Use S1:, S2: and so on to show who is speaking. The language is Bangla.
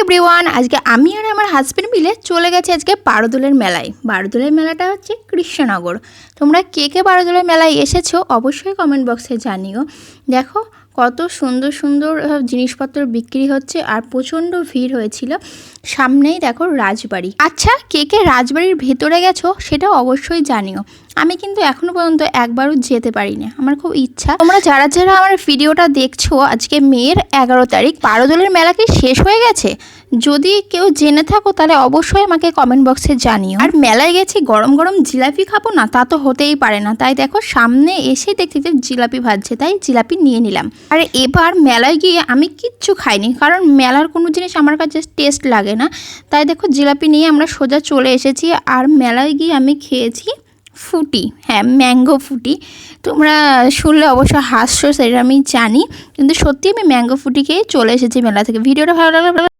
S1: এভরিওয়ান, আজকে আমি আর আমার হাজব্যান্ড মিলে চলে গেছি আজকে বারোদোলের মেলায়। বারোদোলের মেলাটা হচ্ছে কৃষ্ণনগর। তোমরা কে কে বারোদোলের মেলায় এসেছো অবশ্যই কমেন্ট বক্সে জানিও। দেখো কত সুন্দর সুন্দর জিনিসপত্র বিক্রি হচ্ছে আর প্রচণ্ড ভিড় হয়েছিল। সামনেই দেখো রাজবাড়ি। আচ্ছা, কে কে রাজবাড়ির ভেতরে গেছো সেটা অবশ্যই জানিও। আমি কিন্তু এখনো পর্যন্ত একবারও যেতে পারিনি, আমার খুব ইচ্ছা। তোমরা যারা যারা আমার ভিডিওটা দেখছো, আজকে মের 11 তারিখ বারোদোলের মেলা কি শেষ হয়ে গেছে? যদি কেউ জেনে থাকো তাহলে অবশ্যই আমাকে কমেন্ট বক্সে জানিও। আর মেলায় গেছি গরম গরম জিলাপি খাবো না, তা তো হতেই পারে না। তাই দেখো সামনে এসে দেখতে জিলাপি ভাজছে, তাই জিলাপি নিয়ে নিলাম। আর এবার মেলায় গিয়ে আমি কিচ্ছু খাইনি, কারণ মেলার কোনো জিনিস আমার কাছে টেস্ট লাগে না। তাই দেখো জিলাপি নিয়ে আমরা সোজা চলে এসেছি। আর মেলায় গিয়ে আমি খেয়েছি ফুটি, হ্যাঁ ম্যাঙ্গো ফুটি। তোমরা শুনলে অবশ্য হাসছো, সেটা আমি জানি, কিন্তু সত্যি আমি ম্যাঙ্গো ফুটি খেয়ে চলে এসেছি মেলা থেকে। ভিডিওটা ভালো লাগলে